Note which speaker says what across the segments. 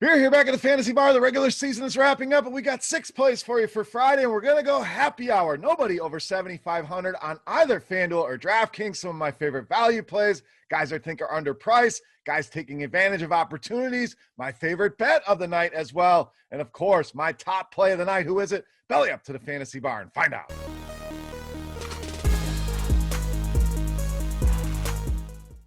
Speaker 1: We're here back at the Fantasy Bar. The regular season is wrapping up, and we got 6 plays for you for Friday, and we're going to go happy hour. Nobody over 7,500 on either FanDuel or DraftKings. Some of my favorite value plays. Guys I think are underpriced. Guys taking advantage of opportunities. My favorite bet of the night as well. And, of course, my top play of the night. Who is it? Belly up to the Fantasy Bar and find out.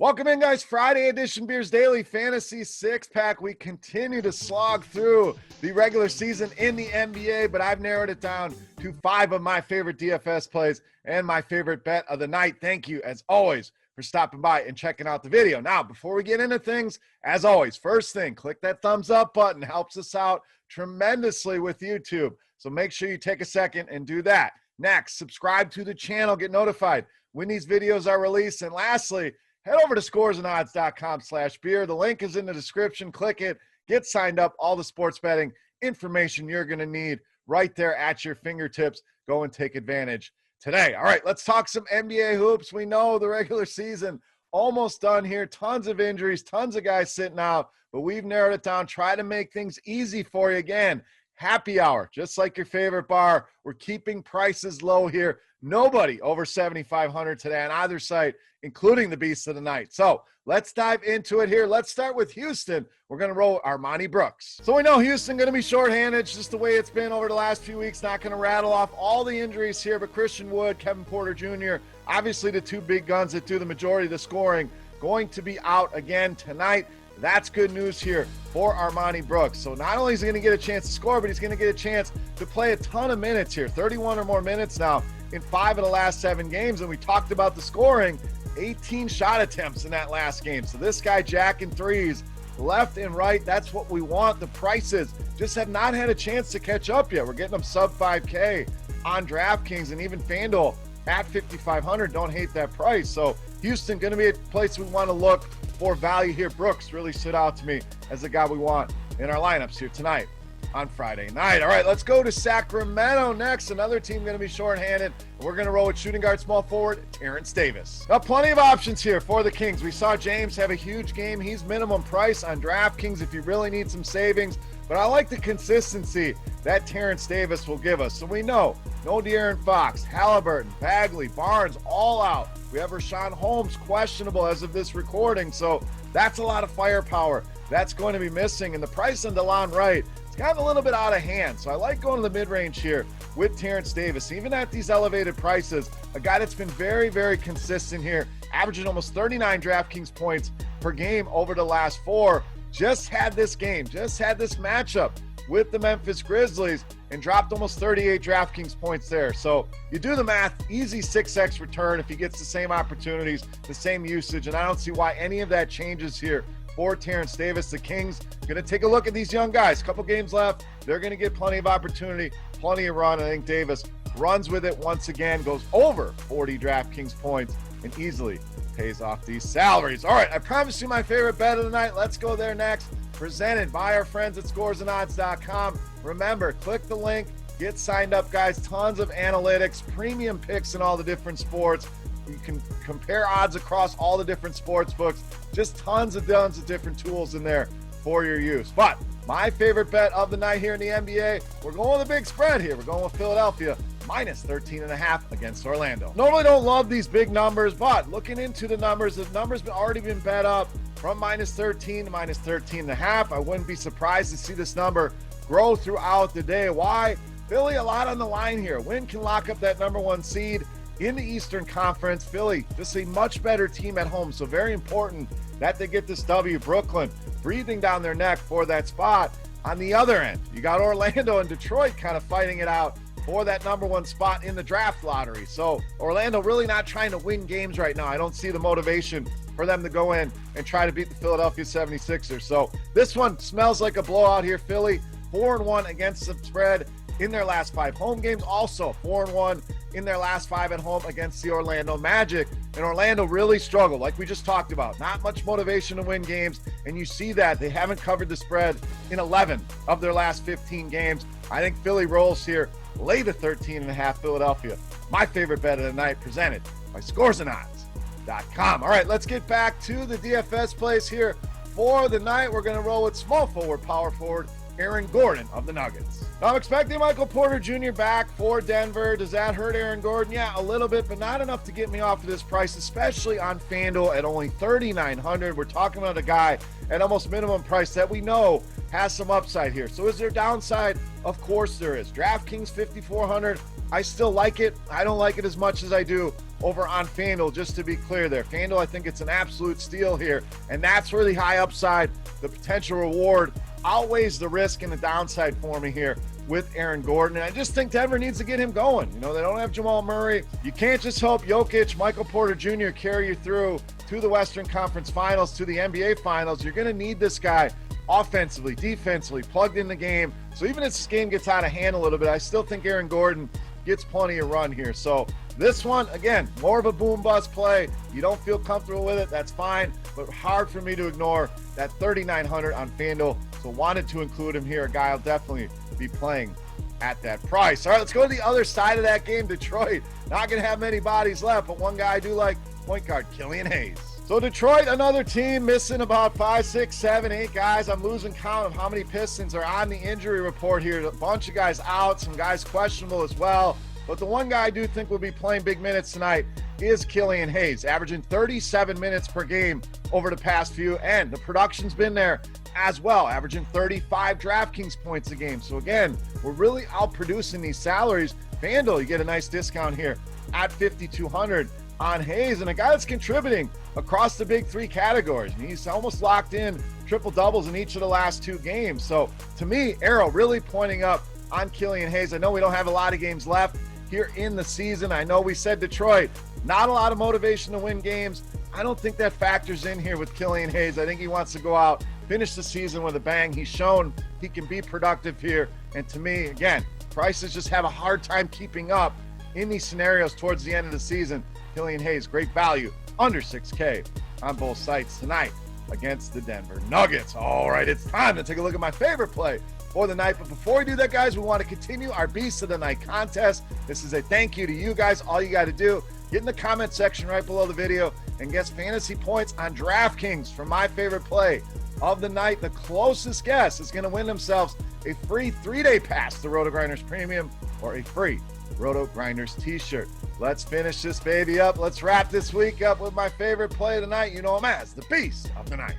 Speaker 1: Welcome in, guys. Friday edition Beers Daily Fantasy Six-Pack. We continue to slog through the regular season in the NBA, but I've narrowed it down to 5 of my favorite DFS plays and my favorite bet of the night. Thank you, as always, for stopping by and checking out the video. Now, before we get into things, as always, first thing, click that thumbs up button. Helps us out tremendously with YouTube. So make sure you take a second and do that. Next, subscribe to the channel. Get notified when these videos are released. And lastly, head over to scoresandodds.com/beer. The link is in the description. Click it. Get signed up. All the sports betting information you're going to need right there at your fingertips. Go and take advantage today. All right, let's talk some NBA hoops. We know the regular season almost done here. Tons of injuries, tons of guys sitting out, but we've narrowed it down. Try to make things easy for you again. Happy hour, just like your favorite bar. We're keeping prices low here. Nobody over 7,500 today on either site, including the beast of the night. So let's dive into it here. Let's start with Houston. We're going to roll Armoni Brooks. So we know Houston going to be shorthanded, just the way it's been over the last few weeks. Not going to rattle off all the injuries here, but Christian Wood, Kevin Porter Jr., obviously the two big guns that do the majority of the scoring, going to be out again tonight. That's good news here for Armoni Brooks. So not only is he going to get a chance to score, but he's going to get a chance to play a ton of minutes here, 31 or more minutes now in 5 of the last 7 games. And we talked about the scoring, 18 shot attempts in that last game. So this guy jacking threes left and right. That's what we want. The prices just have not had a chance to catch up yet. We're getting them sub 5K on DraftKings and even FanDuel at 5,500. Don't hate that price. So Houston going to be a place we want to look for value here. Brooks really stood out to me as the guy we want in our lineups here tonight on Friday night. All right, let's go to Sacramento next. Another team going to be shorthanded. We're going to roll with shooting guard, small forward, Terrence Davis. Now, plenty of options here for the Kings. We saw James have a huge game. He's minimum price on DraftKings if you really need some savings. But I like the consistency that Terrence Davis will give us. So we know no De'Aaron Fox, Halliburton, Bagley, Barnes, all out. We have Rashawn Holmes questionable as of this recording. So that's a lot of firepower that's going to be missing. And the price on DeLon Wright, it's gotten a little bit out of hand. So I like going to the mid-range here with Terrence Davis. Even at these elevated prices, a guy that's been very, very consistent here, averaging almost 39 DraftKings points per game over the last 4. Just had this game, just had this matchup with the Memphis Grizzlies and dropped almost 38 DraftKings points there. So you do the math, easy 6x return if he gets the same opportunities, the same usage, and I don't see why any of that changes here for Terrence Davis. The Kings going to take a look at these young guys. Couple games left. They're going to get plenty of opportunity, plenty of run. I think Davis runs with it once again, goes over 40 DraftKings points, and easily pays off these salaries. All right, I promised you my favorite bet of the night. Let's go there next. Presented by our friends at scoresandodds.com. Remember, click the link, get signed up, guys. Tons of analytics, premium picks in all the different sports. You can compare odds across all the different sports books. Just tons of different tools in there for your use. But my favorite bet of the night here in the NBA, we're going with a big spread here. We're going with Philadelphia minus 13.5 against Orlando. Normally don't love these big numbers, but looking into the numbers have already been bet up from minus 13 to minus 13.5. I wouldn't be surprised to see this number grow throughout the day. Why? Philly, a lot on the line here. Win can lock up that number 1 seed in the Eastern Conference. Philly, just a much better team at home, so very important that they get this W. Brooklyn breathing down their neck for that spot. On the other end, you got Orlando and Detroit kind of fighting it out for that number 1 spot in the draft lottery. So Orlando really not trying to win games right now. I don't see the motivation for them to go in and try to beat the Philadelphia 76ers. So this one smells like a blowout here. Philly 4-1 against the spread in their last 5 home games. Also 4-1 in their last 5 at home against the Orlando Magic. And Orlando really struggled, like we just talked about. Not much motivation to win games, and you see that. They haven't covered the spread in 11 of their last 15 games. I think Philly rolls here. Lay the 13.5 Philadelphia. My favorite bet of the night, presented by scoresandodds.com. All right, let's get back to the DFS plays here for the night, we're going to roll with small forward, power forward, Aaron Gordon of the Nuggets. Now, I'm expecting Michael Porter Jr. back for Denver. Does that hurt Aaron Gordon? Yeah, a little bit, but not enough to get me off of this price, especially on FanDuel at only $3,900. We're talking about a guy at almost minimum price that we know has some upside here. So is there downside? Of course there is. DraftKings $5,400. I still like it. I don't like it as much as I do over on FanDuel, just to be clear there. FanDuel, I think it's an absolute steal here, and that's where the high upside, the potential reward, outweighs the risk and the downside for me here with Aaron Gordon. And I just think Denver needs to get him going. You know, they don't have Jamal Murray. You can't just hope Jokic, Michael Porter Jr. carry you through to the Western Conference Finals, to the NBA Finals. You're going to need this guy offensively, defensively, plugged in the game. So even if this game gets out of hand a little bit, I still think Aaron Gordon gets plenty of run here. So this one, again, more of a boom bust play. You don't feel comfortable with it, that's fine, but hard for me to ignore that $3,900 on FanDuel. So wanted to include him here, a guy I'll definitely be playing at that price. All right, let's go to the other side of that game. Detroit, not going to have many bodies left, but one guy I do like, point guard KILLIAN Hayes. So Detroit, another team missing about 5, 6, 7, 8 guys. I'm losing count of how many Pistons are on the injury report here. A bunch of guys out, some guys questionable as well. But the one guy I do think will be playing big minutes tonight is KILLIAN Hayes, averaging 37 minutes per game over the past few, and the production's been there as well, averaging 35 DraftKings points a game. So again, we're really outproducing these salaries. FanDuel, you get a nice discount here at $5,200 on Hayes, and a guy that's contributing across the big three categories. And he's almost locked in triple doubles in each of the last 2 games. So to me, arrow really pointing up on KILLIAN Hayes. I know we don't have a lot of games left here in the season. I know we said Detroit, not a lot of motivation to win games. I don't think that factors in here with KILLIAN Hayes. I think he wants to go out, finish the season with a bang. He's shown he can be productive here. And to me, again, prices just have a hard time keeping up in these scenarios towards the end of the season. KILLIAN Hayes, great value, under 6K on both sites tonight against the Denver Nuggets. All right, it's time to take a look at my favorite play for the night. But before we do that, guys, we want to continue our Beast of the Night contest. This is a thank you to you guys. All you got to do, get in the comment section right below the video and guess fantasy points on DraftKings for my favorite play of the night. The closest guess is going to win themselves a free 3-day pass to RotoGrinders Premium or a free RotoGrinders t-shirt. Let's finish this baby up. Let's wrap this week up with my favorite play of the night. You know him as the Beast of the Night.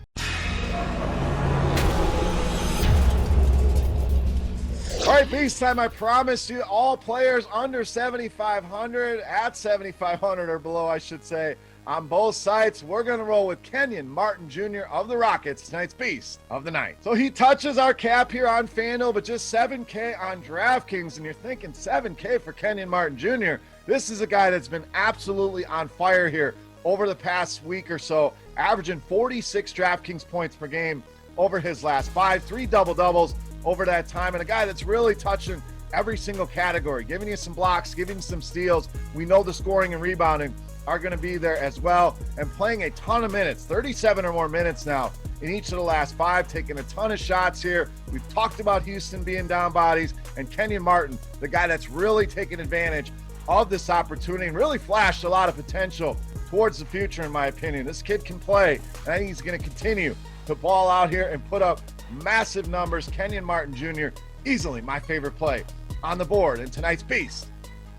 Speaker 1: All right, Beast time. I promise you, all players under 7,500, at 7,500 or below, I should say, on both sites. We're going to roll with Kenyon Martin Jr. of the Rockets, tonight's Beast of the Night. So he touches our cap here on FanDuel, but just 7K on DraftKings, and you're thinking 7K for Kenyon Martin Jr. This is a guy that's been absolutely on fire here over the past week or so, averaging 46 DraftKings points per game over his last 5, 3 double-doubles over that time, and a guy that's really touching every single category, giving you some blocks, giving you some steals. We know the scoring and rebounding are going to be there as well, and playing a ton of minutes, 37 or more minutes now in each of the last 5, taking a ton of shots here. We've talked about Houston being down bodies, and Kenyon Martin, the guy that's really taken advantage of this opportunity and really flashed a lot of potential towards the future, in my opinion. This kid can play, and I think he's going to continue to ball out here and put up massive numbers. Kenyon Martin Jr., easily my favorite play on the board in tonight's Beast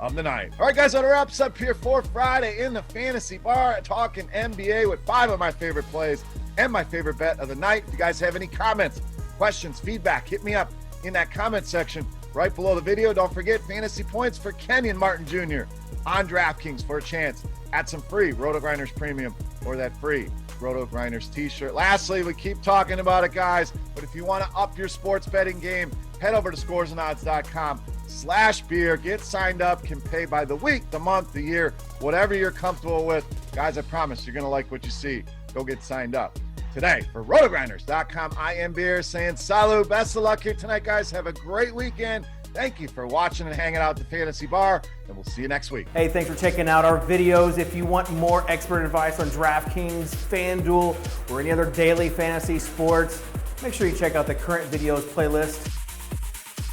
Speaker 1: of the Night. All right, guys, that wraps up here for Friday in the Fantasy Bar, talking NBA with 5 of my favorite plays and my favorite bet of the night. If you guys have any comments, questions, feedback, hit me up in that comment section right below the video. Don't forget fantasy points for Kenyon Martin Jr. on DraftKings for a chance at some free RotoGrinders Premium or that free RotoGrinders t-shirt. Lastly, we keep talking about it, guys, but if you want to up your sports betting game, head over to scoresandodds.com/beer. Get signed up, can pay by the week, the month, the year, whatever you're comfortable with. Guys, I promise you're going to like what you see. Go get signed up today. For RotoGrinders.com, I am Beer saying salut. Best of luck here tonight, guys. Have a great weekend. Thank you for watching and hanging out at the Fantasy Bar, and we'll see you next week.
Speaker 2: Hey, thanks for checking out our videos. If you want more expert advice on DraftKings, FanDuel, or any other daily fantasy sports, make sure you check out the current videos playlist